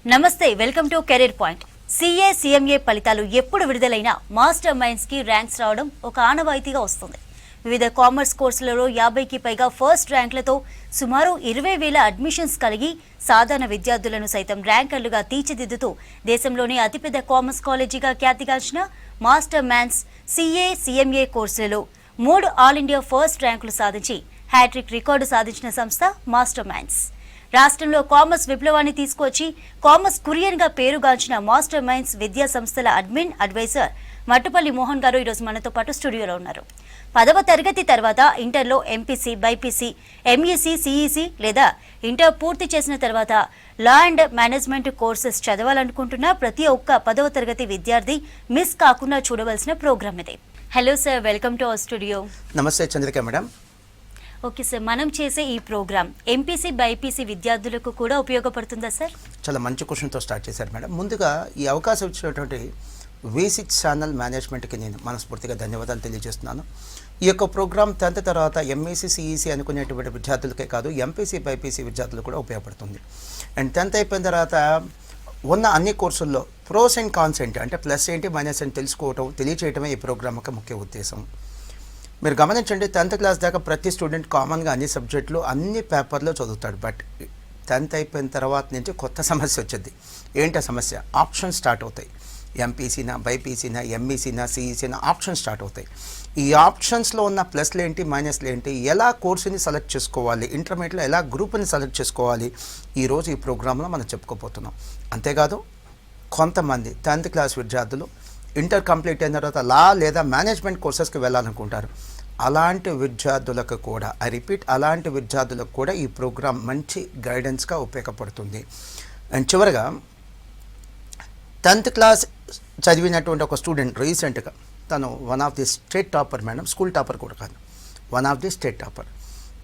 నమస్తే, welcome to career point. CA CMA ఫలితాలు ఎప్పుడు విడుదలైనా మాస్టర్ మైండ్స్ కి ర్యాంక్స్ రావడం ఒక ఆనవాయితీగా వస్తుంది. వివిధ కామర్స్ కోర్సులలో 50కి పైగా ఫస్ట్ ర్యాంకులతో సుమారు 20,000 అడ్మిషన్స్ కలిగి సాధారణ విద్యార్థులను సైతం ర్యాంకర్లుగా తీర్చిదిద్దుతూ దేశంలోని అతిపెద్ద కామర్స్ కాలేజీగా ఖ్యాతిగాంచిన మాస్టర్ మైండ్స్ సిఏ సిఎంఏ కోర్సులలో 3 ఆల్ ఇండియా ఫస్ట్ ర్యాంకులు సాధించి హ్యాట్రిక్ రికార్డు సాధించిన సంస్థ మాస్టర్ మైండ్స్. రాష్ట్రంలో కామర్స్ విప్లవాన్ని తీసుకొచ్చి కామర్స్ కురియన్ గా పేరుగాంచిన మాస్టర్ మైండ్స్ విద్యా సంస్థల అడ్మిన్ అడ్వైజర్ మట్టుపల్లి మోహన్ గారు ఈరోజు మనతో పాటు స్టూడియోలో ఉన్నారు. 10వ తరగతి తర్వాత ఇంటర్లో ఎంపీసీ, బైపీసీ, ఎంఈసీ, సిఈసీ లేదా ఇంటర్ పూర్తి చేసిన తర్వాత లా అండ్ మేనేజ్మెంట్ కోర్సెస్ చదవాలనుకుంటున్న ప్రతి ఒక్క 10వ తరగతి విద్యార్థి మిస్ కాకుండా చూడవలసిన ప్రోగ్రామ్ ఇది. Hello sir, welcome to our studio. నమస్తే చంద్రిక మేడం. ఓకే సార్, మనం చేసే ఈ ప్రోగ్రామ్ ఎంపీసీ, బైపీసీ విద్యార్థులకు కూడా ఉపయోగపడుతుందా సార్? చాలా మంచి క్వశ్చన్తో స్టార్ట్ చేశారు మేడం. ముందుగా ఈ అవకాశం ఇచ్చినటువంటి V6 ఛానల్ మేనేజ్మెంట్కి నేను మనస్ఫూర్తిగా ధన్యవాదాలు తెలియజేస్తున్నాను. ఈ యొక్క ప్రోగ్రామ్ 10th తర్వాత ఎంఈసీ, సిఈసీ అనుకునేటువంటి విద్యార్థులకే కాదు, ఎంపీసీ, బైపీసీ విద్యార్థులు కూడా ఉపయోగపడుతుంది. అండ్ 10th అయిపోయిన తర్వాత ఉన్న అన్ని కోర్సుల్లో ప్రోస్ అండ్ కాన్స్ ఏంటి, అంటే ప్లస్ ఏంటి, మైనస్ ఏంటి తెలుసుకోవటం, తెలియచేయటమే ఈ ప్రోగ్రామ్ యొక్క ముఖ్య ఉద్దేశం. మీరు గమనించండి, 10th క్లాస్ దాకా ప్రతి స్టూడెంట్ కామన్గా అన్ని సబ్జెక్టులు అన్ని పేపర్లో చదువుతాడు. బట్ 10th అయిపోయిన తర్వాత నుంచి కొత్త సమస్య వచ్చింది. ఏంటి ఆ సమస్య? ఆప్షన్స్ స్టార్ట్ అవుతాయి. ఎంపీసీనా, బైపీసీనా, ఎంఈసీనా, సిఈసీనా ఆప్షన్స్ స్టార్ట్ అవుతాయి. ఈ ఆప్షన్స్లో ఉన్న ప్లస్లు ఏంటి, మైనస్లు ఏంటి, ఎలా కోర్సుని సెలెక్ట్ చేసుకోవాలి, ఇంటర్మీడియట్లో ఎలా గ్రూప్ని సెలెక్ట్ చేసుకోవాలి, ఈరోజు ఈ ప్రోగ్రాంలో మనం చెప్పుకోబోతున్నాం. అంతేకాదు కొంతమంది 10th క్లాస్ విద్యార్థులు ఇంటర్ కంప్లీట్ అయిన తర్వాత లా లేదా మేనేజ్మెంట్ కోర్సెస్కి వెళ్ళాలనుకుంటారు. అలాంటి విద్యార్థులకు కూడా, ఐ రిపీట్, అలాంటి విద్యార్థులకు కూడా ఈ ప్రోగ్రాం మంచి గైడెన్స్గా ఉపయోగపడుతుంది. అండ్ చివరిగా 10th క్లాస్ చదివినటువంటి ఒక స్టూడెంట్ రీసెంట్గా తను one of the state topper madam, school topper కూడా కాదు, one of the state topper.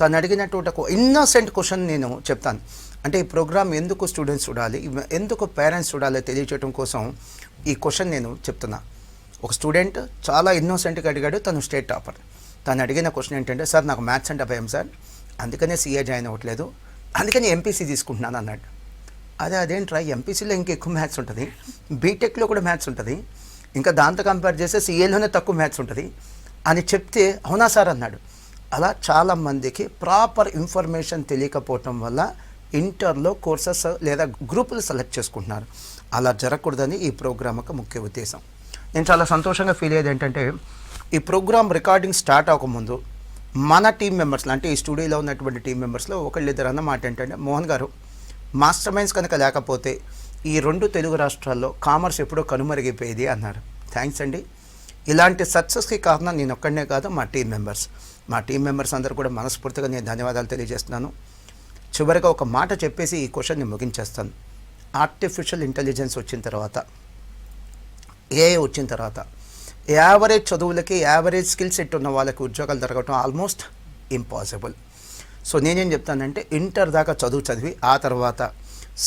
తను అడిగినటువంటి ఒక ఇన్నోసెంట్ క్వశ్చన్ నేను చెప్తాను. అంటే ఈ ప్రోగ్రామ్ ఎందుకు స్టూడెంట్స్ చూడాలి, ఎందుకు పేరెంట్స్ చూడాలి తెలియచేయడం కోసం ఈ క్వశ్చన్ నేను చెప్తున్నా. ఒక స్టూడెంట్ చాలా ఇన్నోసెంట్గా అడిగాడు, తను స్టేట్ టాపర్. తను అడిగిన క్వశ్చన్ ఏంటంటే, సార్ నాకు మ్యాథ్స్ అంటే భయం సార్, అందుకనే సిఏ జాయిన్ అవ్వట్లేదు, అందుకని ఎంపీసీ తీసుకుంటున్నాను అన్నాడు. అదేంట్రా, ఎంపీసీలో ఇంకా ఎక్కువ మ్యాథ్స్ ఉంటుంది, బీటెక్లో కూడా మ్యాథ్స్ ఉంటుంది, ఇంకా దాంతో కంపేర్ చేస్తే సిఏలోనే తక్కువ మ్యాథ్స్ ఉంటుంది అని చెప్తే అవునా సార్ అన్నాడు. అలా చాలామందికి ప్రాపర్ ఇన్ఫర్మేషన్ తెలియకపోవటం వల్ల ఇంటర్లో కోర్సెస్ లేదా గ్రూపులు సెలెక్ట్ చేసుకుంటున్నారు. అలా జరగకూడదని ఈ ప్రోగ్రామ్ యొక్క ముఖ్య ఉద్దేశం. నేను చాలా సంతోషంగా ఫీల్ అయ్యేది ఏంటంటే, ఈ ప్రోగ్రామ్ రికార్డింగ్ స్టార్ట్ అవ్వకముందు మన టీం మెంబర్స్లో, అంటే ఈ స్టూడియోలో ఉన్నటువంటి టీం మెంబర్స్లో ఒకళ్ళిద్దరు అన్న మాట ఏంటంటే, మోహన్ గారు, మాస్టర్ మైండ్స్ కనుక లేకపోతే ఈ 2 తెలుగు రాష్ట్రాల్లో కామర్స్ ఎప్పుడో కనుమరిగిపోయేది అన్నారు. థ్యాంక్స్ అండి. ఇలాంటి సక్సెస్కి కారణం నేను ఒక్కడనే కాదు, మా టీం మెంబర్స్ అందరూ కూడా మనస్ఫూర్తిగా నేను ధన్యవాదాలు తెలియజేస్తున్నాను. చివరిగా ఒక మాట చెప్పేసి ఈ క్వశ్చన్ని ముగించేస్తాను. ఆర్టిఫిషియల్ ఇంటెలిజెన్స్ వచ్చిన తర్వాత, ఏఐ వచ్చిన తర్వాత యావరేజ్ చదువులకి, యావరేజ్ స్కిల్ సెట్ ఉన్న వాళ్ళకి ఉద్యోగాలు దొరకటం ఆల్మోస్ట్ ఇంపాసిబుల్. సో నేనేం చెప్తానంటే, ఇంటర్ దాకా చదివి ఆ తర్వాత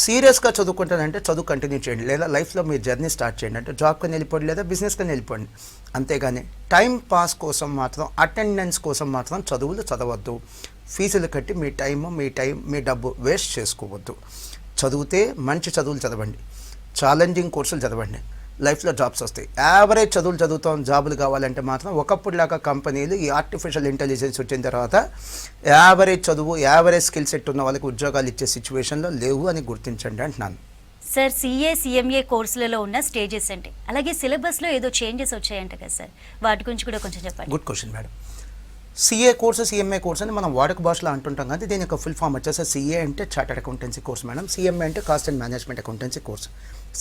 సీరియస్గా చదువుకుంటానంటే చదువు కంటిన్యూ చేయండి, లేదా లైఫ్లో మీ జర్నీ స్టార్ట్ చేయండి. అంటే జాబ్కి వెళ్ళిపోండి లేదా బిజినెస్కి వెళ్ళిపోండి. అంతేగాని టైం పాస్ కోసం మాత్రం, అటెండెన్స్ కోసం మాత్రం చదువులు చదవద్దు. ఫీజులు కట్టి మీ డబ్బు వేస్ట్ చేసుకోవద్దు. చదివితే మంచి చదువులు చదవండి, ఛాలెంజింగ్ కోర్సులు చదవండి, లైఫ్లో జాబ్స్ వస్తాయి. యావరేజ్ చదువులు చదువుతాం, జాబులు కావాలంటే మాత్రం ఒకప్పుడులాగా కంపెనీలు ఈ ఆర్టిఫిషియల్ ఇంటెలిజెన్స్ వచ్చిన తర్వాత యావరేజ్ చదువు, యావరేజ్ స్కిల్ సెట్ ఉన్న వాళ్ళకి ఉద్యోగాలు ఇచ్చే సిచ్యువేషన్లో లేవు అని గుర్తించండి అంటున్నాను. సార్, సిఏ సిఎంఏ కోర్సులలో ఉన్న స్టేజెస్ అంటే, అలాగే సిలబస్లో ఏదో చేంజెస్ వచ్చాయంట కదా సార్, వాటి గురించి కూడా కొంచెం చెప్పండి. Good question madam. CA course, CMA course అని మనం వాడుక భాషలో అంటుంటాం కదా, దీని యొక్క ఫుల్ ఫామ్ వచ్చేసి సిఏ అంటే chartered accountancy course madam, CMA అంటే cost and management accountancy course.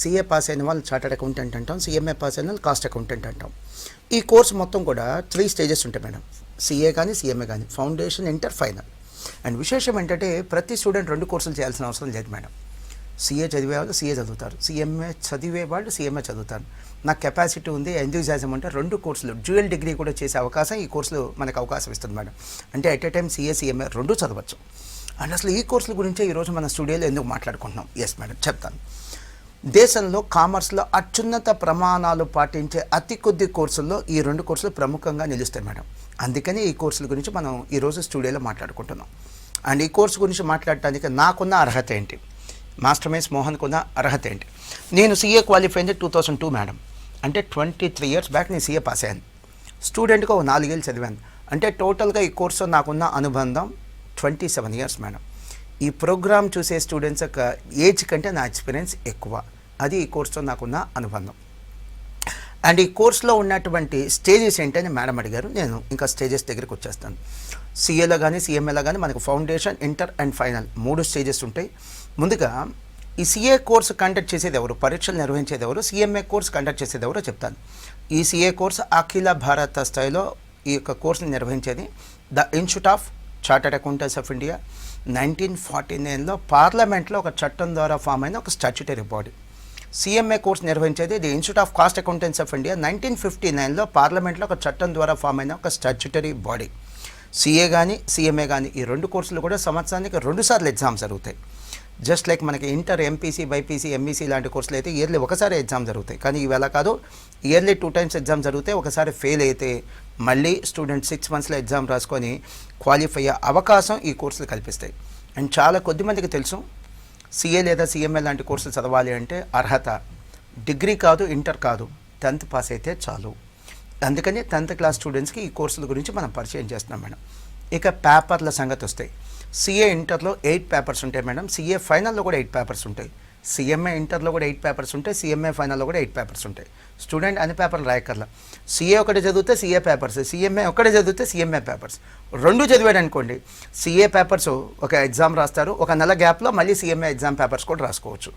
CA pass అయిన వాళ్ళు చార్టెడ్ అకౌంటెంట్ అంటాం, సిఎంఏ పాస్ అయిన వాళ్ళు కాస్ట్ అకౌంటెంట్ అంటాం. ఈ కోర్స్ మొత్తం కూడా 3 స్టేజెస్ ఉంటాయి మేడం, సిఏ కానీ సిఎంఏ కానీ, ఫౌండేషన్, ఇంటర్, ఫైనల్. అండ్ విశేషం ఏంటంటే, ప్రతి స్టూడెంట్ 2 కోర్సులు చేయాల్సిన అవసరం లేదు మేడం. సిఏ చదివేవాళ్ళు సిఏ చదువుతారు, సిఎంఏ చదివేవాళ్ళు సిఎంఏ చదువుతారు. నాకు కెపాసిటీ ఉంది, ఎంథూజియాజం అంటే 2 కోర్సులు డ్యూయల్ డిగ్రీ కూడా చేసే అవకాశం ఈ కోర్సులు మనకు అవకాశం ఇస్తుంది మేడం. అంటే at a time CA CMA 2 చదవచ్చు. అండ్ అసలు ఈ కోర్సుల గురించే ఈరోజు మన స్టూడియోలో ఎందుకు మాట్లాడుకుంటున్నాం? ఎస్ మేడం, చెప్తాను. దేశంలో కామర్స్లో అత్యున్నత ప్రమాణాలు పాటించే అతి కొద్ది కోర్సుల్లో ఈ 2 కోర్సులు ప్రముఖంగా నిలుస్తాయి మేడం. అందుకని ఈ కోర్సుల గురించి మనం ఈరోజు స్టూడియోలో మాట్లాడుకుంటున్నాం. అండ్ ఈ కోర్సు గురించి మాట్లాడటానికి నాకున్న అర్హత ఏంటి, మాస్టర్ మైన్స్ మోహన్కు ఉన్న అర్హత ఏంటి? నేను సీఏ క్వాలిఫై అయింది 2002 మేడం. అంటే 23 ఇయర్స్ బ్యాక్ నేను సీఏ పాస్ అయ్యాను. స్టూడెంట్గా 4 ఏళ్ళు చదివాను. అంటే టోటల్గా ఈ కోర్సులో నాకున్న అనుబంధం 27 ఇయర్స్ మేడం. ఈ ప్రోగ్రామ్ చూసే స్టూడెంట్స్ యొక్క ఏజ్ కంటే నా ఎక్స్పీరియన్స్ ఎక్కువ. అది ఈ కోర్సులో నాకున్న అనుబంధం. అండ్ ఈ కోర్సులో ఉన్నటువంటి స్టేజెస్ ఏంటని మేడం అడిగారు. నేను ఇంకా స్టేజెస్ దగ్గరికి వచ్చేస్తాను. సీఏలో కానీ సీఎంఏలో కానీ మనకు foundation, inter and final 3 stages ఉంటాయి. ముందుగా ఈ సీఏ కోర్సు కండక్ట్ చేసేది ఎవరు, పరీక్షలు నిర్వహించేది ఎవరు, సీఎంఏ కోర్సు కండక్ట్ చేసేది ఎవరో చెప్తాను. ఈ సీఏ కోర్సు అఖిల భారత స్థాయిలో ఈ యొక్క కోర్సుని నిర్వహించేది the institute of chartered accountants of India. 1949లో పార్లమెంట్లో ఒక చట్టం ద్వారా ఫామ్ అయిన ఒక స్టాట్యుటరీ బాడీ. సీఎంఏ కోర్సు నిర్వహించేది the institute of cost accountants of India. 1959లో పార్లమెంట్లో ఒక చట్టం ద్వారా ఫామ్ అయిన ఒక స్టాట్యుటరీ బాడీ. సీఏ కానీ సీఎంఏ కానీ ఈ 2 కోర్సులు కూడా సంవత్సరానికి 2 సార్లు ఎగ్జామ్స్ జరుగుతాయి. జస్ట్ లైక్ మనకి ఇంటర్, ఎంపీసీ, బైపీసీ, ఎంఈసీ లాంటి కోర్సులు అయితే ఇయర్లీ ఒకసారి ఎగ్జామ్ జరుగుతాయి. కానీ ఇవి ఎలా కాదు, ఇయర్లీ 2 టైమ్స్ ఎగ్జామ్ జరుగుతాయి. ఒకసారి ఫెయిల్ అయితే మళ్ళీ స్టూడెంట్ 6 మంత్స్లో ఎగ్జామ్ రాసుకొని క్వాలిఫై అయ్యే అవకాశం ఈ కోర్సులు కల్పిస్తాయి. అండ్ చాలా కొద్దిమందికి తెలుసు సీఏ లేదా సీఎంఏ లాంటి కోర్సులు చదవాలి అంటే అర్హత డిగ్రీ కాదు, ఇంటర్ కాదు, 10th పాస్ అయితే చాలు. అందుకని 10th క్లాస్ స్టూడెంట్స్కి ఈ కోర్సుల గురించి మనం పరిచయం చేస్తున్నాం మేడం. ఇక పేపర్ల సంగతి వస్తాయి. సీఏ ఇంటర్లో 8 పేపర్స్ ఉంటాయి మేడం. సీఏ ఫైనల్లో కూడా 8 పేపర్స్ ఉంటాయి. సీఎంఏ ఇంటర్లో కూడా 8 పేపర్స్ ఉంటాయి. సీఎంఏ ఫైనల్లో కూడా 8 పేపర్స్ ఉంటాయి. స్టూడెంట్ అన్ని పేపర్లు రాయక్కర్లా. సీఏ ఒకటి చదివితే సీఏ పేపర్స్, సీఎంఏ ఒకటే చదివితే సీఎంఏ పేపర్స్. 2 చదివాడు అనుకోండి, సీఏ పేపర్స్ ఒక ఎగ్జామ్ రాస్తారు, ఒక నెల గ్యాప్లో మళ్ళీ సీఎంఏ ఎగ్జామ్ పేపర్స్ కూడా రాసుకోవచ్చు.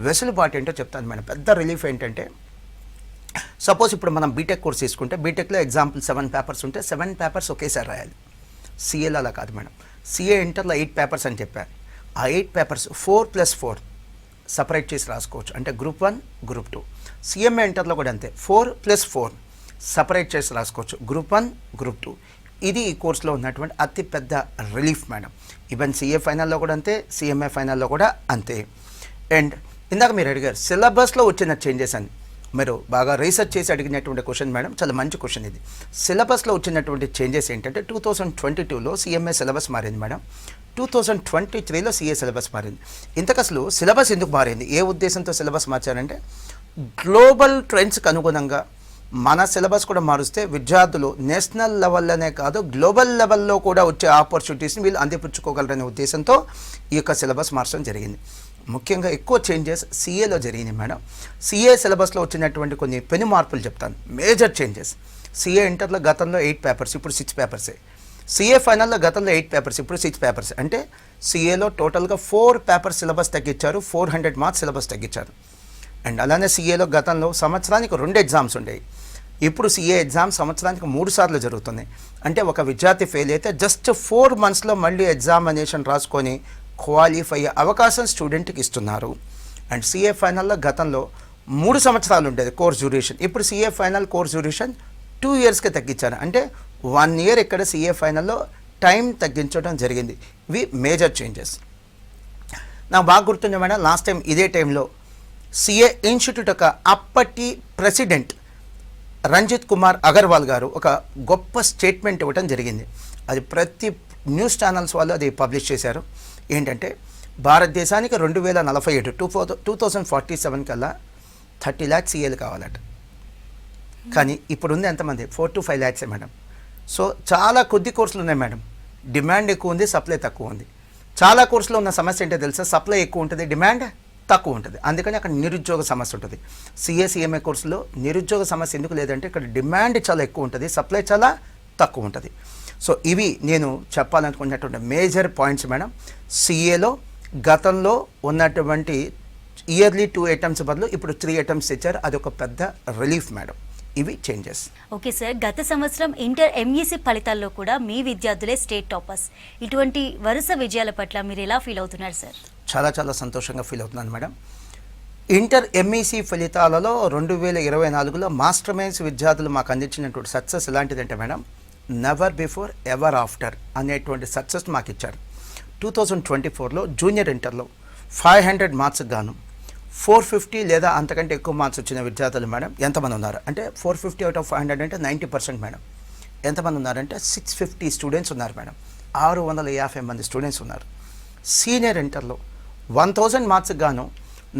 వెసులుబాటు ఏంటో చెప్తాను మేడం. పెద్ద రిలీఫ్ ఏంటంటే, సపోజ్ ఇప్పుడు మనం బీటెక్ కోర్స్ తీసుకుంటే బీటెక్లో ఎగ్జాంపుల్ 7 పేపర్స్ ఉంటే 7 పేపర్స్ ఒకేసారి రాయాలి. సీఏలో అలా కాదు మేడం. సీఏ ఇంటర్లో 8 పేపర్స్ అని చెప్పారు. ఆ 8 పేపర్స్ 4+4 సపరేట్ చేసి రాసుకోవచ్చు. అంటే గ్రూప్ 1, గ్రూప్ 2. సీఎంఏ ఇంటర్లో కూడా అంతే, 4+4 సపరేట్ చేసి రాసుకోవచ్చు. Group 1, group 2. ఇది ఈ కోర్సులో ఉన్నటువంటి అతి పెద్ద రిలీఫ్ మేడం. ఈవెన్ సీఏ ఫైనల్లో కూడా అంతే, సీఎంఏ ఫైనల్లో కూడా అంతే. అండ్ ఇందాక మీరు అడిగారు సిలబస్లో వచ్చిన చేంజెస్ అని. మీరు బాగా రీసెర్చ్ చేసి అడిగినటువంటి క్వశ్చన్ మేడం, చాలా మంచి క్వశ్చన్ ఇది. సిలబస్లో వచ్చినటువంటి చేంజెస్ ఏంటంటే 2022లో సీఎంఏ సిలబస్ మారింది మేడం. 2023లో సీఏ సిలబస్ మారింది. ఇంతకు అసలు సిలబస్ ఎందుకు మారింది, ఏ ఉద్దేశంతో సిలబస్ మార్చారంటే, గ్లోబల్ ట్రెండ్స్కి అనుగుణంగా మన సిలబస్ కూడా మారుస్తే విద్యార్థులు నేషనల్ లెవెల్లోనే కాదు గ్లోబల్ లెవెల్లో కూడా వచ్చే ఆపర్చునిటీస్ని వీళ్ళు అందిపుచ్చుకోగలరనే ఉద్దేశంతో ఈ యొక్క సిలబస్ మార్చడం జరిగింది. ముఖ్యంగా ఎక్కువ చేంజెస్ సీఏలో జరిగినాయి మేడం. సీఏ సిలబస్లో వచ్చినటువంటి కొన్ని పెను మార్పులు చెప్తాను. Major changes. సీఏ ఇంటర్లో గతంలో 8 పేపర్స్, ఇప్పుడు 6 పేపర్సే. సీఏ ఫైనల్లో గతంలో 8 పేపర్స్, ఇప్పుడు 6 పేపర్స్. అంటే సీఏలో టోటల్గా 4 పేపర్స్ సిలబస్ తగ్గించారు, 400 మార్క్స్ సిలబస్ తగ్గించారు. అండ్ అలానే సీఏలో గతంలో సంవత్సరానికి 2 ఎగ్జామ్స్ ఉండేవి. ఇప్పుడు సీఏ ఎగ్జామ్ సంవత్సరానికి 3 సార్లు జరుగుతున్నాయి. అంటే ఒక విద్యార్థి ఫెయిల్ అయితే జస్ట్ 4 మంత్స్లో మళ్ళీ ఎగ్జామినేషన్ రాసుకొని క్వాలిఫై అయ్యే అవకాశం స్టూడెంట్కి ఇస్తున్నారు. అండ్ సీఏ ఫైనల్లో గతంలో 3 సంవత్సరాలు ఉండేది కోర్స్ డ్యూరేషన్. ఇప్పుడు సీఏ ఫైనల్ కోర్స్ డ్యూరేషన్ 2 ఇయర్స్కే తగ్గించారు. అంటే 1 ఇయర్ ఇక్కడ సీఏ ఫైనల్లో టైం తగ్గించడం జరిగింది. ఇవి మేజర్ చేంజెస్. నాకు బాగా గుర్తుంది మేడం, లాస్ట్ టైం ఇదే టైంలో సీఏ ఇన్స్టిట్యూట్ యొక్క అప్పటి ప్రెసిడెంట్ రంజిత్ కుమార్ అగర్వాల్ గారు ఒక గొప్ప స్టేట్మెంట్ ఇవ్వడం జరిగింది. అది ప్రతి న్యూస్ ఛానల్స్ వాళ్ళు అది పబ్లిష్ చేశారు. ఏంటంటే, భారతదేశానికి 2047 2047 కల్లా 30 lakhs సీఏలు కావాలట. కానీ ఇప్పుడు ఉంది ఎంతమంది, 4 to 5 lakhs మేడం. సో చాలా కొద్ది కోర్సులు ఉన్నాయి మేడం. డిమాండ్ ఎక్కువ ఉంది, సప్లై తక్కువ ఉంది. చాలా కోర్సులో ఉన్న సమస్య ఏంటో తెలుసా, సప్లై ఎక్కువ ఉంటుంది, డిమాండ్ తక్కువ ఉంటుంది. అందుకని అక్కడ నిరుద్యోగ సమస్య ఉంటుంది. సీఏ సీఎంఏ కోర్సులో నిరుద్యోగ సమస్య ఎందుకు లేదంటే ఇక్కడ డిమాండ్ చాలా ఎక్కువ ఉంటుంది, సప్లై చాలా తక్కువ ఉంటుంది. సో ఇవి నేను చెప్పాలనుకున్నటువంటి మేజర్ పాయింట్స్ మేడం. సీఏలో గతంలో ఉన్నటువంటి ఇయర్లీ 2 అటెంప్ట్స్ బదులు ఇప్పుడు 3 అటెంప్ట్స్ ఇచ్చారు. అదొక పెద్ద రిలీఫ్ మేడం. ఇవి చేంజెస్. ఓకే సార్, గత సంవత్సరం ఇంటర్ ఎంఈసీ ఫలితాల్లో కూడా మీ విద్యార్థులే స్టేట్ టాపర్స్. ఇటువంటి వరుస విజయాల పట్ల మీరు ఎలా ఫీల్ అవుతున్నారు సార్? చాలా చాలా సంతోషంగా ఫీల్ అవుతున్నాను మేడం. ఇంటర్ ఎంఈసీ ఫలితాలలో 2024లో మాస్టర్ మైన్స్ విద్యార్థులు మాకు అందించినటువంటి సక్సెస్ ఎలాంటిదంటే madam, never before ever after అనేటువంటి సక్సెస్ మాకు ఇచ్చారు. 2024లో జూనియర్ ఇంటర్లో 500 మార్క్స్కి గాను 450 లేదా అంతకంటే ఎక్కువ మార్క్స్ వచ్చిన విద్యార్థులు మేడం ఎంతమంది ఉన్నారు అంటే 450 out of 500 అంటే 90% మేడం. ఎంతమంది ఉన్నారంటే 650 స్టూడెంట్స్ ఉన్నారు మేడం. 650 మంది స్టూడెంట్స్ ఉన్నారు. సీనియర్ ఇంటర్లో 1000 మార్క్స్కి గాను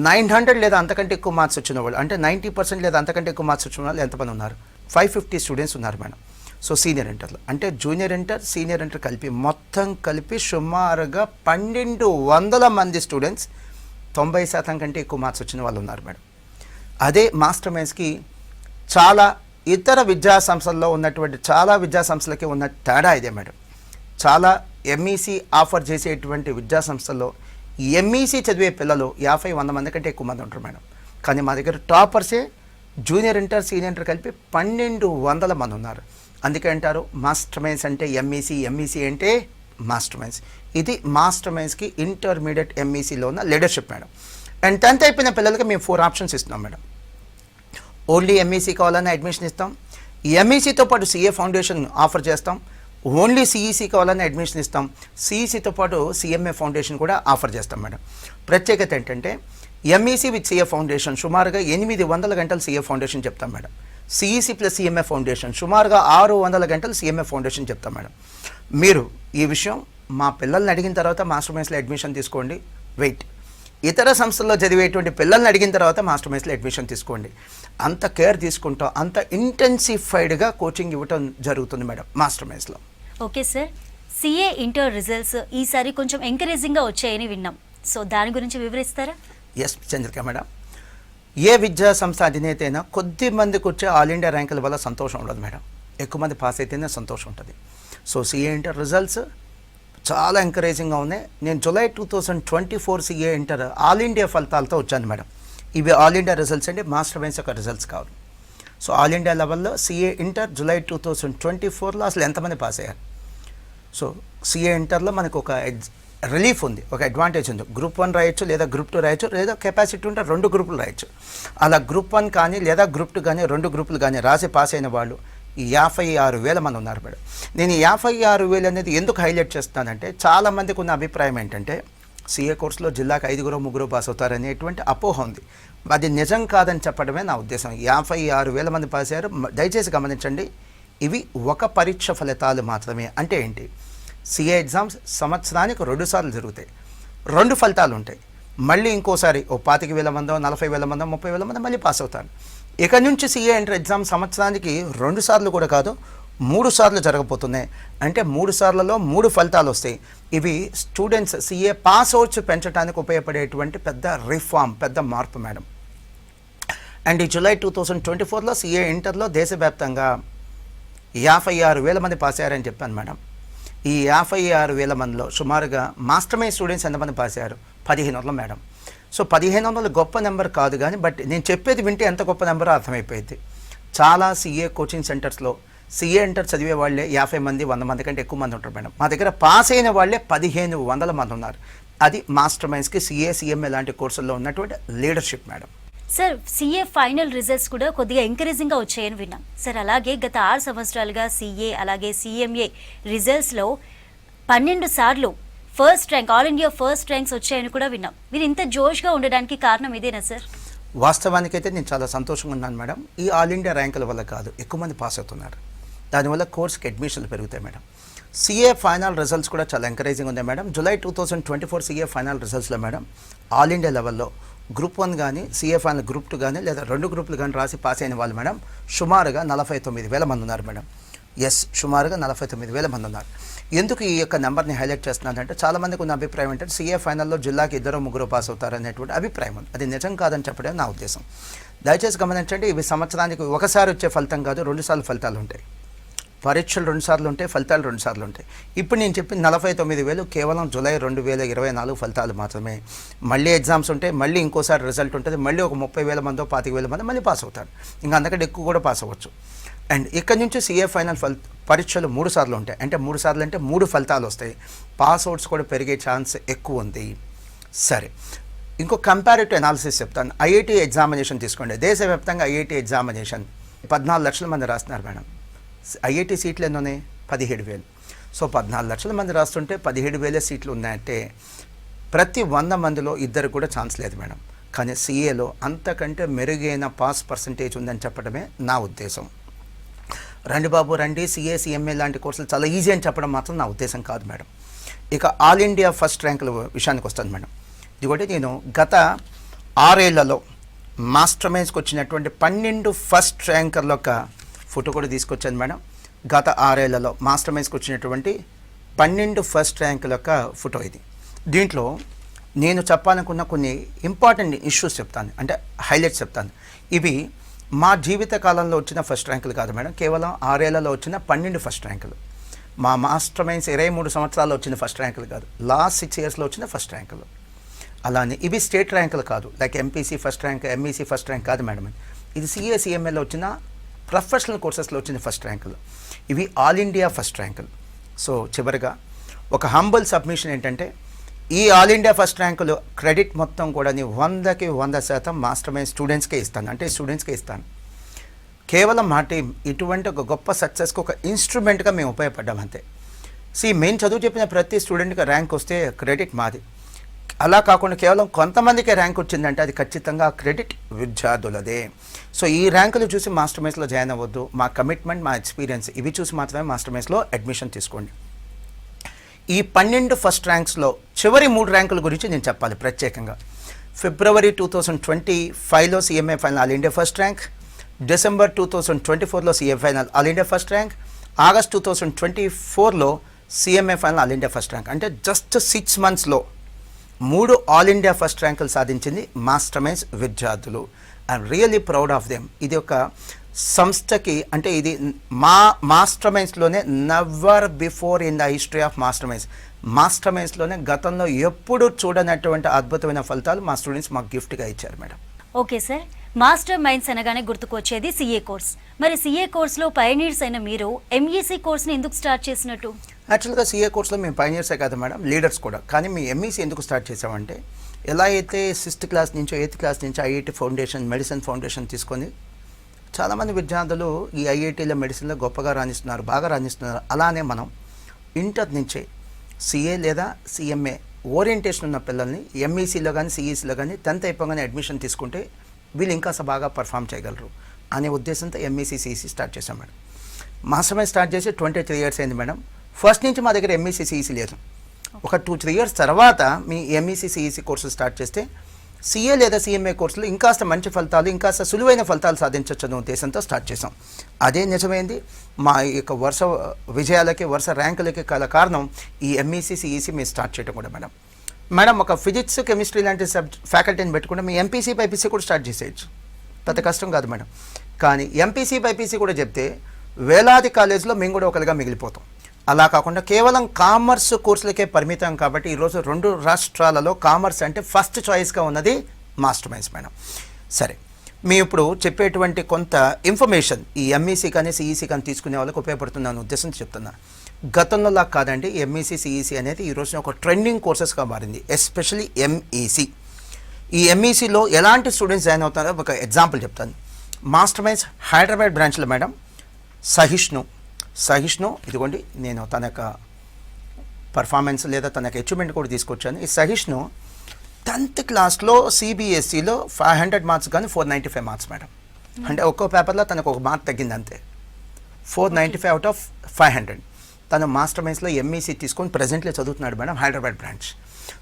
900 లేదా అంతకంటే ఎక్కువ మార్క్స్ వచ్చిన వాళ్ళు, అంటే 90% లేదా అంతకంటే ఎక్కువ మార్క్స్ వచ్చిన వాళ్ళు ఎంతమంది ఉన్నారు? 550 స్టూడెంట్స్ ఉన్నారు మేడం. సో సీనియర్ ఇంటర్లో అంటే జూనియర్ ఇంటర్ సీనియర్ ఇంటర్ కలిపి మొత్తం కలిపి సుమారుగా 1200 మంది స్టూడెంట్స్ 90% కంటే ఎక్కువ మార్క్స్ వచ్చిన వాళ్ళు ఉన్నారు మేడం. అదే మాస్టర్ మైండ్స్కి చాలా ఇతర విద్యా సంస్థల్లో ఉన్నటువంటి చాలా విద్యా సంస్థలకి ఉన్న తేడా ఇదే మేడం. చాలా ఎంఈసీ ఆఫర్ చేసేటువంటి విద్యా సంస్థల్లో ఎంఈసీ చదివే పిల్లలు 50-100 మంది కంటే ఎక్కువ మంది ఉంటారు మేడం. కానీ మా దగ్గర టాపర్సే జూనియర్ ఇంటర్ సీనియర్ ఇంటర్ కలిపి 1200 మంది ఉన్నారు. అందుకే అంటారు మాస్టర్ మైండ్స్ అంటే ఎంఈసీ అంటే మాస్టర్ మైండ్స్. ఇది మాస్టర్ మైండ్స్కి ఇంటర్మీడియట్ ఎంఈసీలో ఉన్న లీడర్షిప్ మేడం. అండ్ 10th అయిపోయిన పిల్లలకి మేము 4 ఆప్షన్స్ ఇస్తున్నాం మేడం. ఓన్లీ ఎంఈసీ కావాలన్నా అడ్మిషన్ ఇస్తాం, ఎంఈసీతో పాటు సిఏ ఫౌండేషన్ ఆఫర్ చేస్తాం, ఓన్లీ సిఈసీ కావాలన్నా అడ్మిషన్ ఇస్తాం, సిఈసీతో పాటు సిఎంఏ ఫౌండేషన్ కూడా ఆఫర్ చేస్తాం మేడం. ప్రత్యేకత ఏంటంటే ఎంఈసీ విత్ సిఏ ఫౌండేషన్ సుమారుగా 800 గంటలు సిఏ ఫౌండేషన్ చెప్తాం madam. CEC plus CMA foundation సుమారుగా 600 గంటలు సిఎంఏ ఫౌండేషన్ చెప్తాం మేడం. మీరు ఈ విషయం మా పిల్లల్ని అడిగిన తర్వాత మాస్టర్ మైండ్స్లో అడ్మిషన్ తీసుకోండి. వెయిట్, ఇతర సంస్థల్లో చదివేటువంటి పిల్లల్ని అడిగిన తర్వాత మాస్టర్ మైండ్స్లో అడ్మిషన్ తీసుకోండి. అంత కేర్ తీసుకుంటాం, అంత ఇంటెన్సిఫైడ్గా కోచింగ్ ఇవ్వటం జరుగుతుంది మేడం మాస్టర్ మైండ్స్లో. Okay sir, CA inter results ఈసారి కొంచెం ఎంకరేజింగ్గా వచ్చాయని విన్నాం. సో దాని గురించి వివరిస్తారా? ఎస్ చంద్రిక మేడం, ఏ విద్యా సంస్థ అధినేత అయినా కొద్ది మందికి వచ్చే ఆల్ ఇండియా ర్యాంకుల వల్ల సంతోషం ఉండదు మేడం. ఎక్కువ మంది పాస్ అయితేనే సంతోషం ఉంటుంది. సో సిఏ ఇంటర్ రిజల్ట్స్ చాలా ఎంకరేజింగ్గా ఉన్నాయి. నేను July 2024 CA inter all India ఫలితాలతో వచ్చాను మేడం. ఇవి ఆల్ ఇండియా రిజల్ట్స్ అంటే మాస్టర్ మైండ్స్ యొక్క రిజల్ట్స్ కాదు. సో ఆల్ ఇండియా లెవెల్లో సిఏ ఇంటర్ జూలై 2024లో అసలు ఎంతమంది పాస్ అయ్యారు? సో సిఏ ఇంటర్లో మనకు ఒక రిలీఫ్ ఉంది, ఒక అడ్వాంటేజ్ ఉంది. గ్రూప్ 1 రాయొచ్చు, లేదా గ్రూప్ 2 రాయొచ్చు, లేదా కెపాసిటీ ఉంటే 2 గ్రూపులు రాయొచ్చు. అలా గ్రూప్ 1 కానీ లేదా గ్రూప్ 2 కానీ 2 గ్రూపులు కానీ రాసి పాస్ అయిన వాళ్ళు 56,000 మంది ఉన్నారు మేడం. నేను 56,000 అనేది ఎందుకు హైలైట్ చేస్తున్నానంటే చాలామందికి ఉన్న అభిప్రాయం ఏంటంటే సిఏ కోర్సులో జిల్లాకు 5-3 పాస్ అవుతారనేటువంటి అపోహ ఉంది. అది నిజం కాదని చెప్పడమే నా ఉద్దేశం. 56,000 మంది పాస్ అయ్యారు. దయచేసి గమనించండి, ఇవి ఒక పరీక్ష ఫలితాలు మాత్రమే. అంటే ఏంటి? సిఏ ఎగ్జామ్స్ సంవత్సరానికి 2 సార్లు జరుగుతాయి, 2 ఫలితాలు ఉంటాయి. మళ్ళీ ఇంకోసారి 25,000 మందో 40,000 మందో 30,000 మంది మళ్ళీ పాస్ అవుతారు. ఇక నుంచి సిఏ ఇంటర్ ఎగ్జామ్ సంవత్సరానికి 2 సార్లు కూడా కాదు, 3 సార్లు జరగబోతున్నాయి. అంటే 3 సార్లలో 3 ఫలితాలు వస్తాయి. ఇవి స్టూడెంట్స్ సిఏ పాస్ అవుట్స్ పెంచడానికి ఉపయోగపడేటువంటి పెద్ద రిఫార్మ్, పెద్ద మార్పు మేడం. అండ్ ఈ జూలై 2024లో సిఏ ఇంటర్లో దేశవ్యాప్తంగా 56,000 మంది పాస్ అయ్యారని చెప్పాను మేడం. ఈ 56,000 మందిలో సుమారుగా మాస్టర్ మైండ్ స్టూడెంట్స్ ఎంతమంది పాస్ అయ్యారు? 1,500 మేడం. సో 1,500 గొప్ప నెంబర్ కాదు, కానీ బట్ నేను చెప్పేది వింటే ఎంత గొప్ప నెంబరో అర్థమైపోయింది. చాలా సిఏ కోచింగ్ సెంటర్స్లో సిఏ ఇంటర్ చదివే వాళ్ళే 50 మంది 100 మంది కంటే ఎక్కువ మంది ఉంటారు మేడం. మా దగ్గర పాస్ అయిన వాళ్ళే 1,500 మంది ఉన్నారు. అది మాస్టర్ మైండ్స్కి సిఏ సిఎంఏ లాంటి కోర్సుల్లో ఉన్నటువంటి leadership madam. Sir, CA final results కూడా కొద్దిగా ఎంకరేజింగ్గా వచ్చాయని విన్నాం సార్. అలాగే గత 6 సంవత్సరాలుగా సిఏ అలాగే సిఎంఏ రిజల్ట్స్లో 12 సార్లు first rank, all India first ranks వచ్చాయని కూడా విన్నాం. మీరు ఇంత జోష్గా ఉండడానికి కారణం ఇదేనా సార్? వాస్తవానికైతే నేను చాలా సంతోషంగా ఉన్నాను మేడం. ఈ ఆల్ ఇండియా ర్యాంకుల వల్ల కాదు, ఎక్కువ మంది పాస్ అవుతున్నారు. దానివల్ల కోర్స్కి అడ్మిషన్లు పెరుగుతాయి మేడం. సిఏ ఫైనల్ రిజల్ట్స్ కూడా చాలా ఎంకరేజింగ్ ఉంది మేడం. జూలై 2024 సిఏ ఫైనల్ రిజల్ట్స్లో మేడం ఆల్ ఇండియా లెవెల్లో గ్రూప్ 1 కానీ సిఏ ఫైనల్ గ్రూప్ 2 కానీ లేదా 2 గ్రూపులు కానీ రాసి పాస్ అయిన వాళ్ళు మేడం సుమారుగా 49,000 మంది ఉన్నారు మేడం. ఎస్, సుమారుగా 49,000 మంది ఉన్నారు. ఎందుకు ఈ యొక్క నెంబర్ని హైలైట్ చేస్తున్నానంటే చాలామందికి ఉన్న అభిప్రాయం ఏంటంటే సిఏ ఫైనల్లో జిల్లాకి 2-3 పాస్ అవుతారనేటువంటి అభిప్రాయం ఉంది. అది నిజం కాదని చెప్పడం నా ఉద్దేశం. దయచేసి గమనించండి, ఇవి సంవత్సరానికి ఒకసారి వచ్చే ఫలితం కాదు, 2 సార్లు ఫలితాలు ఉంటాయి. పరీక్షలు 2 సార్లు ఉంటాయి, ఫలితాలు 2 సార్లు ఉంటాయి. ఇప్పుడు నేను చెప్పిన 49,000 కేవలం జూలై 2024 ఫలితాలు మాత్రమే. మళ్ళీ ఎగ్జామ్స్ ఉంటాయి, మళ్ళీ ఇంకోసారి రిజల్ట్ ఉంటుంది, మళ్ళీ ఒక 30,000 మందో 25,000 మంది మళ్ళీ పాస్ అవుతారు. ఇంకా అంతకంటే ఎక్కువ కూడా పాస్ అవ్వచ్చు. అండ్ ఇక్కడ నుంచి సిఏ ఫైనల్ పరీక్షలు 3 సార్లు ఉంటాయి. అంటే 3 సార్లు అంటే 3 ఫలితాలు వస్తాయి. పాస్ అవుట్స్ కూడా పెరిగే ఛాన్స్ ఎక్కువ ఉంది. సరే, ఇంకో కంపారిటివ్ అనాలిసిస్ చెప్తాను. ఐఐటి ఎగ్జామినేషన్ తీసుకోండి. దేశవ్యాప్తంగా ఐఐటి ఎగ్జామినేషన్ 14 లక్షల మంది రాస్తున్నారు మేడం. ఐఐటి సీట్లు ఎన్ని ఉన్నాయి? 17,000. సో 14 లక్షల మంది రాస్తుంటే 17,000 సీట్లు ఉన్నాయంటే ప్రతి 100 మందిలో 2 కూడా ఛాన్స్ లేదు మేడం. కానీ సిఏలో అంతకంటే మెరుగైన పాస్ పర్సంటేజ్ ఉందని చెప్పడమే నా ఉద్దేశం. రండి బాబు రండి, సిఏ సిఎంఏ లాంటి కోర్సులు చాలా ఈజీ అని చెప్పడం మాత్రం నా ఉద్దేశం కాదు మేడం. ఇక ఆల్ ఇండియా ఫస్ట్ ర్యాంకుల విషయానికి వస్తుంది మేడం. ఇదిగోటి నేను గత 6 ఏళ్లలో మాస్టర్ మైండ్స్కి వచ్చినటువంటి 12 ఫస్ట్ ర్యాంకర్ల యొక్క ఫోటో కూడా తీసుకొచ్చాను మేడం. గత 6 ఏళ్లలో మాస్టర్ మైండ్స్కి వచ్చినటువంటి 12 ఫస్ట్ ర్యాంకుల యొక్క ఫోటో ఇది. దీంట్లో నేను చెప్పాలనుకున్న కొన్ని ఇంపార్టెంట్ ఇష్యూస్ చెప్తాను, అంటే హైలైట్స్ చెప్తాను. ఇవి మా జీవిత కాలంలో వచ్చిన ఫస్ట్ ర్యాంకులు కాదు మేడం, కేవలం 6 ఏళ్లలో వచ్చిన 12 ఫస్ట్ ర్యాంకులు. మా మాస్టర్ మైండ్స్ 23 సంవత్సరాల్లో వచ్చిన ఫస్ట్ ర్యాంకులు కాదు, లాస్ట్ 6 ఇయర్స్లో వచ్చిన ఫస్ట్ ర్యాంకులు. అలానే ఇవి స్టేట్ ర్యాంకులు కాదు, like MPC first rank, MEC first rank కాదు మేడం. ఇది సిఏసిఎంఏలో వచ్చిన ప్రొఫెషనల్ కోర్సెస్లో వచ్చిన ఫస్ట్ ర్యాంకులు. ఇవి ఆల్ ఇండియా ఫస్ట్ ర్యాంకులు. సో చివరిగా ఒక హంబుల్ సబ్మిషన్ ఏంటంటే, ఈ ఆల్ ఇండియా ఫస్ట్ ర్యాంకులు క్రెడిట్ మొత్తం కూడా 100కి 100% మాస్టర్ మైండ్ స్టూడెంట్స్కే ఇస్తాను, అంటే స్టూడెంట్స్కే ఇస్తాను. కేవలం మా టీం ఇటువంటి ఒక గొప్ప సక్సెస్కి ఒక ఇన్స్ట్రుమెంట్గా మేము ఉపయోగపడ్డాం అంతే. మేము చదువు చెప్పిన ప్రతి స్టూడెంట్కి ర్యాంక్ వస్తే క్రెడిట్ మాది. అలా కాకుండా కేవలం కొంతమందికే ర్యాంక్ వచ్చిందంటే అది ఖచ్చితంగా క్రెడిట్ విద్యార్థులదే. సో ఈ ర్యాంకులు చూసి మాస్టర్ మైండ్స్లో జాయిన్ అవ్వద్దు. మా కమిట్మెంట్, మా ఎక్స్పీరియన్స్ ఇవి చూసి మాత్రమే మాస్టర్ మైండ్స్లో అడ్మిషన్ తీసుకోండి. ఈ 12 ఫస్ట్ ర్యాంక్స్లో చివరి 3 ర్యాంకుల గురించి నేను చెప్పాలి ప్రత్యేకంగా. ఫిబ్రవరి 2025లో CMA final all India first rank, December 2024లో CA final all India first rank, August 2024లో CMA final all India first rank. అంటే జస్ట్ 6 మంత్స్లో 3 ఆల్ ఇండియా ఫస్ట్ ర్యాంకులు సాధించింది మాస్టర్ మైండ్స్ విద్యార్థులు. I'm really proud of them. ఇది ఒక సంస్థకి, అంటే ఇది మా మాస్టర్ మైండ్స్లోనే never before in the history of master మైండ్స్లోనే గతంలో ఎప్పుడు చూడనటువంటి అద్భుతమైన ఫలితాలు మా స్టూడెంట్స్ మాకు గిఫ్ట్గా ఇచ్చారు madam. Okay sir, master minds అనగానే గుర్తుకొచ్చేది సిఏ కోర్స్. మరి సిఏ కోర్స్లో పైనీర్స్ అయిన మీరు ఎంఈసీ కోర్స్ని ఎందుకు స్టార్ట్ చేసినట్టు? యాక్చువల్గా సిఏ కోర్స్లో మేము పైనీర్సే కాదు మేడం, లీడర్స్ కూడా. కానీ మేము ఎంఈసీ ఎందుకు స్టార్ట్ చేసామంటే, ఎలా అయితే 6th క్లాస్ నుంచో 8th క్లాస్ నుంచి ఐఐటి ఫౌండేషన్, మెడిసిన్ ఫౌండేషన్ తీసుకొని చాలామంది విద్యార్థులు ఈ ఐఐటీలో మెడిసిన్లో గొప్పగా రాణిస్తున్నారు, బాగా రాణిస్తున్నారు. అలానే మనం ఇంటర్ నుంచే సిఏ లేదా సిఎంఏ ఓరియంటేషన్ ఉన్న పిల్లల్ని ఎంఈసీలో కానీ సిఈసీలో కానీ 10th అయిపోగానే అడ్మిషన్ తీసుకుంటే వీళ్ళు ఇంకా బాగా పర్ఫామ్ చేయగలరు అనే ఉద్దేశంతో ఎంఈసీ సిఈసీ స్టార్ట్ చేశాం మేడం. మాస్టర్ మైండ్ స్టార్ట్ చేసి 23 ఇయర్స్ అయింది మేడం. ఫస్ట్ నుంచి మా దగ్గర ఎంఈసీ సిఈసీ లేదు. ఒక 2-3 ఇయర్స్ తర్వాత మీ ఎంఈసీ సిఈసీ కోర్సులు స్టార్ట్ చేస్తే సిఏ లేదా సిఎంఏ కోర్సులు ఇంకాస్త మంచి ఫలితాలు, ఇంకాస్త సులువైన ఫలితాలు సాధించవచ్చు అనే ఉద్దేశంతో స్టార్ట్ చేసాం. అదే నిజమైంది. మా యొక్క వరుస విజయాలకి, వరుస ర్యాంకులకి కారణం ఈ ఎంఈసీ సిఈసీ మేము స్టార్ట్ చేయడం కూడా మేడం. ఒక ఫిజిక్స్, కెమిస్ట్రీ లాంటి ఫ్యాకల్టీని పెట్టుకుంటే మీ ఎంపీసీ బైపీసీ కూడా స్టార్ట్ చేసేయచ్చు, పెద్ద కష్టం కాదు మేడం. కానీ ఎంపీసీ బైపీసీ కూడా చెప్తే వేలాది కాలేజీలో మేము కూడా ఒకరిగా మిగిలిపోతాం. అలా కాకుండా కేవలం కామర్స్ కోర్సులకే పరిమితం కాబట్టి ఈరోజు 2 రాష్ట్రాలలో కామర్స్ అంటే ఫస్ట్ చాయిస్గా ఉన్నది మాస్టర్ మైండ్స్ మేడం. సరే, మీ ఇప్పుడు చెప్పేటువంటి కొంత ఇన్ఫర్మేషన్ ఈ ఎంఈసీ కానీ సిఈసీ కానీ తీసుకునే వాళ్ళకి ఉపయోగపడుతుందన్న ఉద్దేశంతో చెప్తున్నా. గతంలో కాదండి, ఎంఈసీ సిఈసీ అనేది ఈరోజు ఒక ట్రెండింగ్ కోర్సెస్గా మారింది, ఎస్పెషల్లీ ఎంఈసీ. ఈ ఎంఈసీలో ఎలాంటి స్టూడెంట్స్ జాయిన్ అవుతారో ఒక ఎగ్జాంపుల్ చెప్తాను. మాస్టర్ మైండ్స్ హైదరాబాద్ బ్రాంచ్లో మేడం సహిష్ణు ఇదిగోండి, నేను తన యొక్క పర్ఫార్మెన్స్ లేదా తన యొక్క అచీవ్మెంట్ కూడా తీసుకొచ్చాను. ఈ సహిష్ణు 10th క్లాస్లో సిబిఎస్ఈలో 500 మార్క్స్ కానీ 495 మార్క్స్ మేడం. అంటే ఒక్కో పేపర్లో తనకు 1 మార్క్ తగ్గింది అంతే. 495 అవుట్ ఆఫ్ 500. తను మాస్టర్ మైండ్స్లో ఎంఈసీ తీసుకొని ప్రజెంట్లీ చదువుతున్నాడు మేడం, హైదరాబాద్ బ్రాంచ్.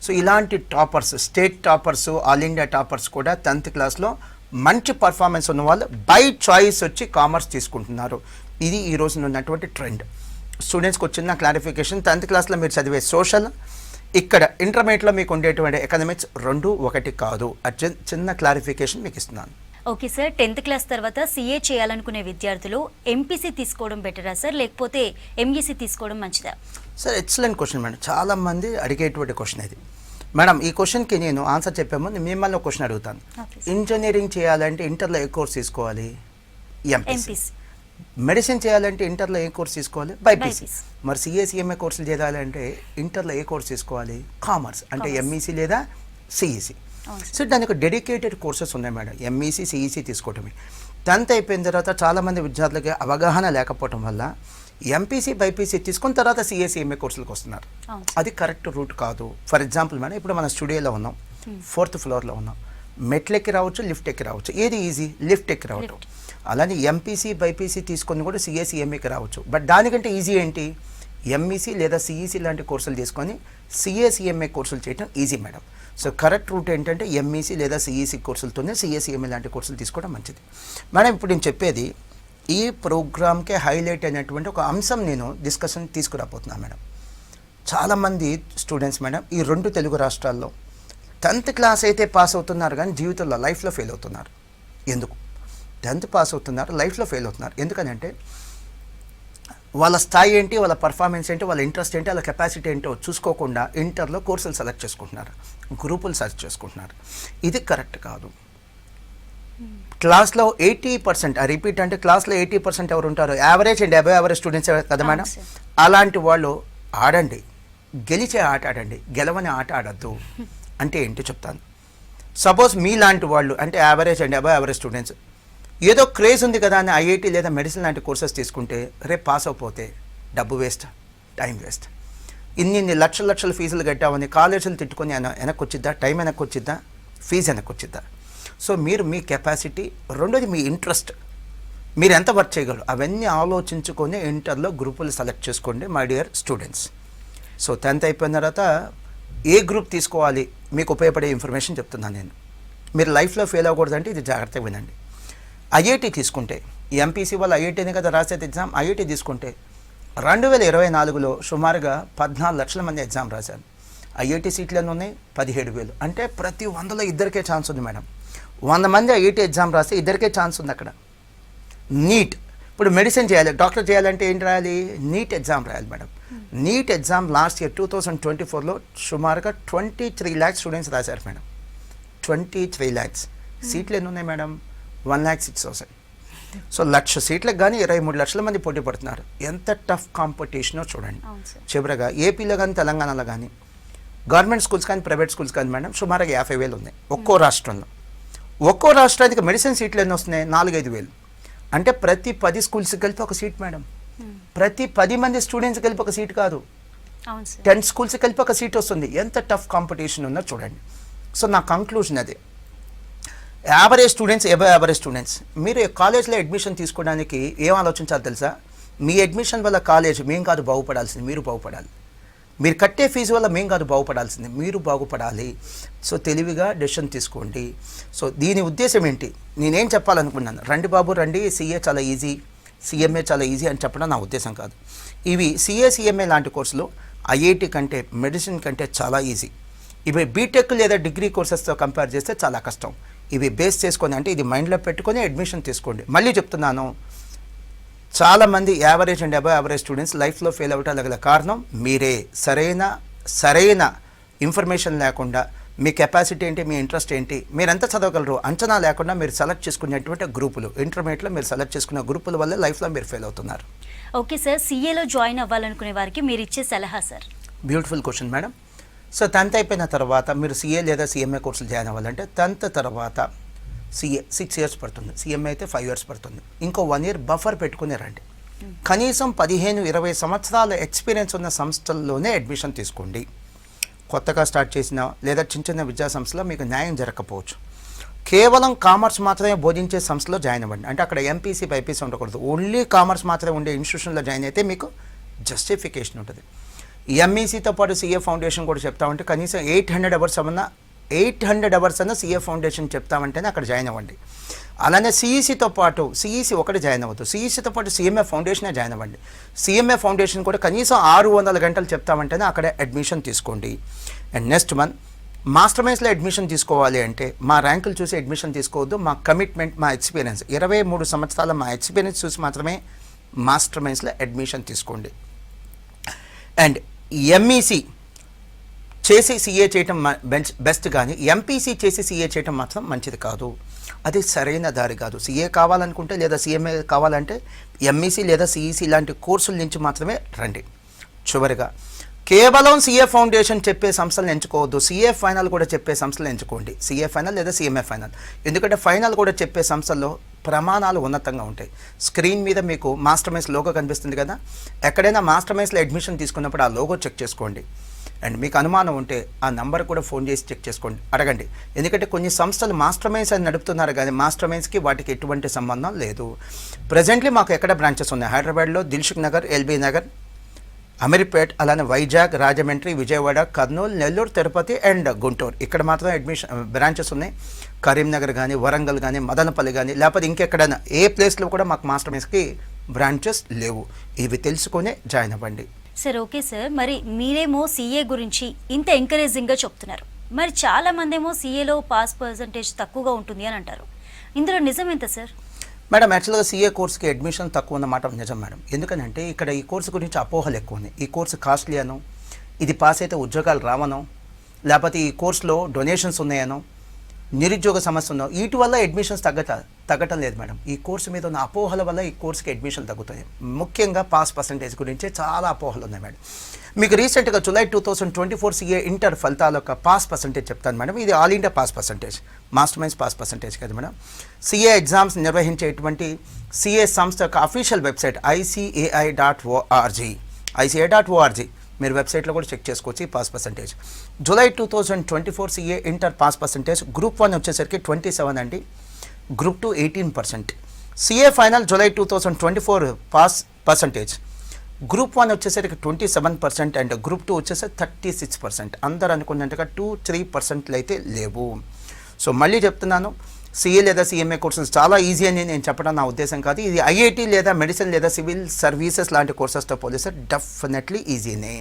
సో ఇలాంటి toppers, state toppers, all India toppers కూడా 10th క్లాస్లో మంచి పర్ఫార్మెన్స్ ఉన్న వాళ్ళు బై చాయిస్ వచ్చి కామర్స్ తీసుకుంటున్నారు. ఇది ఈ రోజున ఉన్నటువంటి ట్రెండ్. స్టూడెంట్స్కి వచ్చిన క్లారిఫికేషన్, 10th క్లాస్లో మీరు చదివే సోషల్, ఇక్కడ ఇంటర్మీడియట్లో మీకు ఉండేటువంటి ఎకనామిక్స్ 2 ఒకటి కాదు. చిన్న క్లారిఫికేషన్ మీకు ఇస్తున్నాను. ఓకే సార్, 10th క్లాస్ తర్వాత సిఏ చేయాలనుకునే విద్యార్థులు ఎంపీసీ తీసుకోవడం బెటరా సార్, లేకపోతే ఎంఈసీ తీసుకోవడం మంచిదా? Sir, excellent question madam. చాలామంది అడిగేటువంటి క్వశ్చన్ ఇది మేడం. ఈ క్వశ్చన్కి నేను ఆన్సర్ చెప్పే ముందు మిమ్మల్ని ఒక క్వశ్చన్ అడుగుతాను. ఇంజనీరింగ్ చేయాలంటే ఇంటర్లో ఏ కోర్స్ తీసుకోవాలి? ఎంపీసీ. మెడిసిన్ చేయాలంటే ఇంటర్లో ఏ కోర్స్ తీసుకోవాలి? బైపీసీ. మరి సిఏ/సిఎంఏ కోర్సులు చేయాలంటే ఇంటర్లో ఏ కోర్స్ తీసుకోవాలి? కామర్స్, అంటే ఎంఈసీ లేదా సిఈసీ. సో దానికి డెడికేటెడ్ కోర్సెస్ ఉన్నాయి మేడం, ఎంఈసీ సిఈసీ తీసుకోవటమే. 10th అయిపోయిన తర్వాత చాలామంది విద్యార్థులకి అవగాహన లేకపోవటం వల్ల ఎంపీసీ బైపీసీ తీసుకున్న తర్వాత సిఏ/సిఎంఏ కోర్సులకు వస్తున్నారు. అది కరెక్ట్ రూట్ కాదు. ఫర్ ఎగ్జాంపుల్ మేడం, ఇప్పుడు మన స్టూడియోలో ఉన్నాం, 4th ఫ్లోర్లో ఉన్నాం, మెట్లు ఎక్కి రావచ్చు, లిఫ్ట్ ఎక్కి రావచ్చు. ఏది ఈజీ? లిఫ్ట్ ఎక్కి రావటం. అలానే ఎంపీసీ బైపీసీ తీసుకొని కూడా సిఏ/సిఎంఏకి రావచ్చు. బట్ దానికంటే ఈజీ ఏంటి? ఎంఈసీ లేదా సిఈసీ లాంటి కోర్సులు తీసుకొని సిఏ/సిఎంఏ కోర్సులు చేయడం easy madam. So correct route ఏంటంటే ఎంఈసీ లేదా సిఈసీ కోర్సులతోనే సిఏసీఎంఏ లాంటి కోర్సులు తీసుకోవడం మంచిది. మేడం ఇప్పుడు నేను చెప్పేది ఈ ప్రోగ్రామ్కే హైలైట్ అయినటువంటి ఒక అంశం నేను డిస్కషన్ తీసుకురాబోతున్నాను మేడం. చాలామంది స్టూడెంట్స్ మేడం ఈ 2 తెలుగు రాష్ట్రాల్లో 10th క్లాస్ అయితే పాస్ అవుతున్నారు కానీ జీవితంలో లైఫ్లో ఫెయిల్ అవుతున్నారు. ఎందుకు? 10th పాస్ అవుతున్నారు, లైఫ్లో ఫెయిల్ అవుతున్నారు. ఎందుకనంటే వాళ్ళ స్థాయి ఏంటి, వాళ్ళ పర్ఫార్మెన్స్ ఏంటి, వాళ్ళ ఇంట్రెస్ట్ ఏంటి, వాళ్ళ కెపాసిటీ ఏంటో చూసుకోకుండా ఇంటర్లో కోర్సులు సెలెక్ట్ చేసుకుంటున్నారు, గ్రూపులు సెలెక్ట్ చేసుకుంటున్నారు. ఇది కరెక్ట్ కాదు. క్లాస్లో 80%, రిపీట్ అంటే క్లాస్లో 80% ఎవరు ఉంటారు? Average and above average students కదా మేడం. అలాంటి వాళ్ళు ఆడండి, గెలిచే ఆట ఆడండి, గెలవని ఆట ఆడద్దు. అంటే ఏంటో చెప్తాను. సపోజ్ మీలాంటి వాళ్ళు అంటే average and above average students ఏదో క్రేజ్ ఉంది కదా అని ఐఐటి లేదా మెడిసిన్ లాంటి కోర్సెస్ తీసుకుంటే రేపు పాస్ అయిపోతే డబ్బు వేస్ట్, టైం వేస్ట్. ఇన్ని లక్షల ఫీజులు కట్టామని కాలేజీలు తిట్టుకొని వెనక్కి వచ్చిద్దా? టైం వెనక్కి వచ్చిద్దా? ఫీజు వెనక్కి వచ్చిద్దా? సో మీరు మీ కెపాసిటీ, రెండోది మీ ఇంట్రెస్ట్, మీరు ఎంత వర్క్ చేయగలరు అవన్నీ ఆలోచించుకొని ఇంటర్లో గ్రూపులు సెలెక్ట్ చేసుకోండి my dear students. So 10th అయిపోయిన తర్వాత ఏ గ్రూప్ తీసుకోవాలి మీకు ఉపయోగపడే ఇన్ఫర్మేషన్ చెప్తున్నాను నేను. మీరు లైఫ్లో ఫెయిల్ అవ్వకూడదంటే ఇది జాగ్రత్తగా వినండి. ఐఐటి తీసుకుంటే, ఎంపీసీ వాళ్ళు ఐఐటీనే కదా రాసేది ఎగ్జామ్. ఐఐటి తీసుకుంటే 2024లో సుమారుగా 14 లక్షల మంది ఎగ్జామ్ రాశారు. ఐఐటి సీట్లు ఎన్ని ఉన్నాయి? 17,000. అంటే ప్రతి 100లో ఇద్దరికే ఛాన్స్ ఉంది మేడం. 100 మంది ఐఐటి ఎగ్జామ్ రాస్తే ఇద్దరికే ఛాన్స్ ఉంది అక్కడ. నీట్, ఇప్పుడు మెడిసిన్ చేయాలి, డాక్టర్ చేయాలంటే ఏంటి రాయాలి? నీట్ ఎగ్జామ్ రాయాలి madam. NEET exam last year 2024లో సుమారుగా 23 lakhs స్టూడెంట్స్ రాశారు మేడం. 23 lakhs. సీట్లు ఎన్ని ఉన్నాయి మేడం? 1,06,000. సో 1,00,000 సీట్లకు కానీ 23 లక్షల మంది పోటీ పడుతున్నారు. ఎంత టఫ్ కాంపిటీషనో చూడండి. చివరగా ఏపీలో కానీ తెలంగాణలో కానీ గవర్నమెంట్ స్కూల్స్ కానీ ప్రైవేట్ స్కూల్స్ కానీ మేడం సుమారుగా 50,000 ఉన్నాయి ఒక్కో రాష్ట్రంలో. ఒక్కో రాష్ట్రానికి మెడిసిన్ సీట్లు ఎన్ని వస్తున్నాయి? 4-5,000. అంటే ప్రతి 10 స్కూల్స్కి కలిపి ఒక సీట్ మేడం. ప్రతి 10 మంది స్టూడెంట్స్ కలిపి ఒక సీట్ కాదు, 10 స్కూల్స్ కలిపి ఒక సీట్ వస్తుంది. ఎంత టఫ్ కాంపిటీషన్ ఉందో చూడండి. సో నా కంక్లూజన్ అది. Average students, above average students, మీరు కాలేజ్లో అడ్మిషన్ తీసుకోవడానికి ఏం ఆలోచించాలి తెలుసా? మీ అడ్మిషన్ వల్ల కాలేజ్ మేం కాదు బాగుపడాల్సింది, మీరు బాగుపడాలి. మీరు కట్టే ఫీజు వల్ల మేం కాదు బాగుపడాల్సింది, మీరు బాగుపడాలి. సో తెలివిగా డెసిషన్ తీసుకోండి. సో దీని ఉద్దేశం ఏంటి? నేనేం చెప్పాలనుకున్నాను, రండి బాబు రండి, సిఏ చాలా ఈజీ, సిఎంఏ చాలా ఈజీ అని చెప్పడం నా ఉద్దేశం కాదు. ఇవి సిఏ సిఎంఏ లాంటి కోర్సులు ఐఐటి కంటే, మెడిసిన్ కంటే చాలా ఈజీ. ఇవి బీటెక్ లేదా డిగ్రీ కోర్సెస్తో కంపేర్ చేస్తే చాలా కష్టం. ఇవి బేస్ చేసుకొని, అంటే ఇది మైండ్లో పెట్టుకొని అడ్మిషన్ తీసుకోండి. మళ్ళీ చెప్తున్నాను, చాలామంది average and above average students లైఫ్లో ఫెయిల్ అవ్వటానికి గల కారణం మీరే. సరైన ఇన్ఫర్మేషన్ లేకుండా, మీ కెపాసిటీ ఏంటి, మీ ఇంట్రెస్ట్ ఏంటి, మీరు ఎంత చదవగలరు అంచనా లేకుండా మీరు సెలెక్ట్ చేసుకునేటువంటి గ్రూపులు, ఇంటర్మీడియట్లో మీరు సెలెక్ట్ చేసుకున్న గ్రూపుల వల్ల లైఫ్లో మీరు ఫెయిల్ అవుతున్నారు. ఓకే సార్, సిఏలో జాయిన్ అవ్వాలనుకునే వారికి మీరు ఇచ్చే సలహా sir? Beautiful question madam. So 10th అయిపోయిన తర్వాత మీరు సిఏ లేదా సిఎంఏ కోర్సులు జాయిన్ అవ్వాలంటే 10th తర్వాత సిఏ 6 years పడుతుంది, సిఎంఏ అయితే 5 years పడుతుంది. ఇంకో 1 year బఫర్ పెట్టుకుని రండి. కనీసం 15-20 సంవత్సరాల ఎక్స్పీరియన్స్ ఉన్న సంస్థల్లోనే అడ్మిషన్ తీసుకోండి. కొత్తగా స్టార్ట్ చేసిన లేదా చిన్న విద్యా సంస్థలో మీకు న్యాయం జరగకపోవచ్చు. కేవలం కామర్స్ మాత్రమే బోధించే సంస్థలో జాయిన్ అవ్వండి. అంటే అక్కడ ఎంపీసీ బైపీసీ ఉండకూడదు, ఓన్లీ కామర్స్ మాత్రమే ఉండే ఇన్స్టిట్యూషన్లో జాయిన్ అయితే మీకు జస్టిఫికేషన్ ఉంటుంది. ఎంఈసీతో పాటు సిఏ ఫౌండేషన్ కూడా చెప్తామంటే కనీసం 800 hours అన్న సిఏ ఫౌండేషన్ చెప్తామంటేనే అక్కడ జాయిన్ అవ్వండి. అలానే సిఈసీతో పాటు సిఈసీ ఒకటి జాయిన్ అవ్వద్దు, సిఈసీతో పాటు సిఎంఏ ఫౌండేషనే జాయిన్ అవ్వండి. సిఎంఏ ఫౌండేషన్ కూడా కనీసం 600 గంటలు చెప్తామంటేనే అక్కడే అడ్మిషన్ తీసుకోండి. అండ్ నెక్స్ట్ మంత్ మాస్టర్ మైన్స్లో అడ్మిషన్ తీసుకోవాలి అంటే మా ర్యాంకులు చూసి అడ్మిషన్ తీసుకోవద్దు, మా కమిట్మెంట్, మా ఎక్స్పీరియన్స్, 23 సంవత్సరాల మా ఎక్స్పీరియన్స్ చూసి మాత్రమే మాస్టర్ మైన్స్లో అడ్మిషన్ తీసుకోండి. అండ్ ఎంఈసీ చేసి సిఏ చేయటం బెస్ట్, కానీ ఎంపీసీ చేసి సిఏ చేయటం మాత్రం మంచిది కాదు. అది సరైన దారి కాదు. సిఏ కావాలనుకుంటే లేదా సిఎంఏ కావాలంటే ఎంఈసీ లేదా సిఈసీ లాంటి కోర్సుల నుంచి మాత్రమే రండి. చివరిగా కేవలం సిఏ ఫౌండేషన్ చెప్పే సంస్థలను ఎంచుకోవద్దు, సిఏ ఫైనల్ కూడా చెప్పే సంస్థలు ఎంచుకోండి. సిఏ ఫైనల్ లేదా సిఎంఏ ఫైనల్, ఎందుకంటే ఫైనల్ కూడా చెప్పే సంస్థల్లో ప్రమాణాలు ఉన్నతంగా ఉంటాయి. స్క్రీన్ మీద మీకు మాస్టర్ మైన్స్ లోగో కనిపిస్తుంది కదా, ఎక్కడైనా మాస్టర్ మైన్స్లో అడ్మిషన్ తీసుకున్నప్పుడు ఆ లోగో చెక్ చేసుకోండి. అండ్ మీకు అనుమానం ఉంటే ఆ నంబర్ కూడా ఫోన్ చేసి చెక్ చేసుకోండి, అడగండి. ఎందుకంటే కొన్ని సంస్థలు మాస్టర్ మైన్స్ అని నడుపుతున్నారు కానీ మాస్టర్ మైన్స్కి వాటికి ఎటువంటి సంబంధం లేదు. ప్రజెంట్లీ మాకు ఎక్కడ బ్రాంచెస్ ఉన్నాయి? హైదరాబాద్లో దిల్సుఖ్ నగర్, ఎల్బీ నగర్, అమీర్పేట్, అలానే వైజాగ్, రాజమండ్రి, విజయవాడ, కర్నూలు, నెల్లూరు, తిరుపతి అండ్ గుంటూరు ఇక్కడ మాత్రం బ్రాంచెస్ ఉన్నాయి. కరీంనగర్ కానీ, వరంగల్ కానీ, మదనపల్లి కానీ, లేకపోతే ఇంకెక్కడైనా ఏ ప్లేస్లో కూడా మాకు మాస్టర్ మైండ్స్కి బ్రాంచెస్ లేవు. ఇవి తెలుసుకునే జాయిన్ అవ్వండి. సార్ ఓకే సార్, మరి మీరేమో సీఏ గురించి ఇంత ఎంకరేజింగ్గా చెప్తున్నారు, మరి చాలా మంది ఏమో సీఏలో పాస్ పర్సంటేజ్ తక్కువగా ఉంటుంది అని అంటారు. ఇందులో నిజం ఎంత సార్? మేడం, యాక్చువల్గా సీఏ కోర్స్కి అడ్మిషన్ తక్కువ ఉన్నమాట నిజం మేడం. ఎందుకనంటే ఇక్కడ ఈ కోర్సు గురించి అపోహలు ఎక్కువ ఉన్నాయి. ఈ కోర్సు కాస్ట్లీ అనో, ఇది పాస్ అయితే ఉద్యోగాలు రావనో, లేకపోతే ఈ కోర్సులో డొనేషన్స్ ఉన్నాయనో, నిరుద్యోగ సమస్య ఉన్నో, వీటి వల్ల అడ్మిషన్స్ తగ్గటం లేదు మేడం. ఈ కోర్సు మీద ఉన్న అపోహల వల్ల ఈ కోర్సుకి అడ్మిషన్ తగ్గుతాయి. ముఖ్యంగా పాస్ పర్సంటేజ్ గురించి చాలా అపోహలు ఉన్నాయి మేడం. మీకు రీసెంట్గా జూలై 2024 సీఏ ఇంటర్ ఫలితాల యొక్క పాస్ పర్సంటేజ్ చెప్తాను మేడం. ఇది all India pass percentage, master minds pass percentage కదా మేడం. సీఏ ఎగ్జామ్స్ నిర్వహించేటువంటి సీఏ సంస్థ యొక్క అఫీషియల్ వెబ్సైట్ ICAI.org మీరు వెబ్సైట్లో కూడా చెక్ చేసుకోవచ్చు ఈ pass percentage. July 2024 CA inter pass percentage group 1 వచ్చేసరికి 27 అండి, group 2 18%. CA final July 2024 pass percentage group 1 వచ్చేసరికి 27% అండ్ గ్రూప్ 2 వచ్చేసరికి 36%. అందరు అనుకున్నట్టుగా 2-3% అయితే లేవు. సో మళ్ళీ చెప్తున్నాను, సీఏ లేదా సిఎంఏ కోర్సెస్ చాలా ఈజీ అని నేను చెప్పడం నా ఉద్దేశం కాదు. ఇది ఐఐటి లేదా మెడిసిన్ లేదా సివిల్ సర్వీసెస్ లాంటి కోర్సెస్తో పోలిస్తే డెఫినెట్లీ ఈజీనే.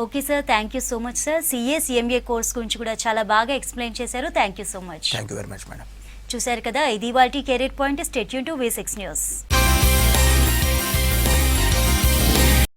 Okay sir, thank you so much sir. CA CMA course గురించి కూడా చాలా బాగా ఎక్స్ప్లెయిన్ చేశారు. Thank you so much. Thank you very much madam. చూశారు కదా, ఇది వాటి career point. Stay tune to V6 news.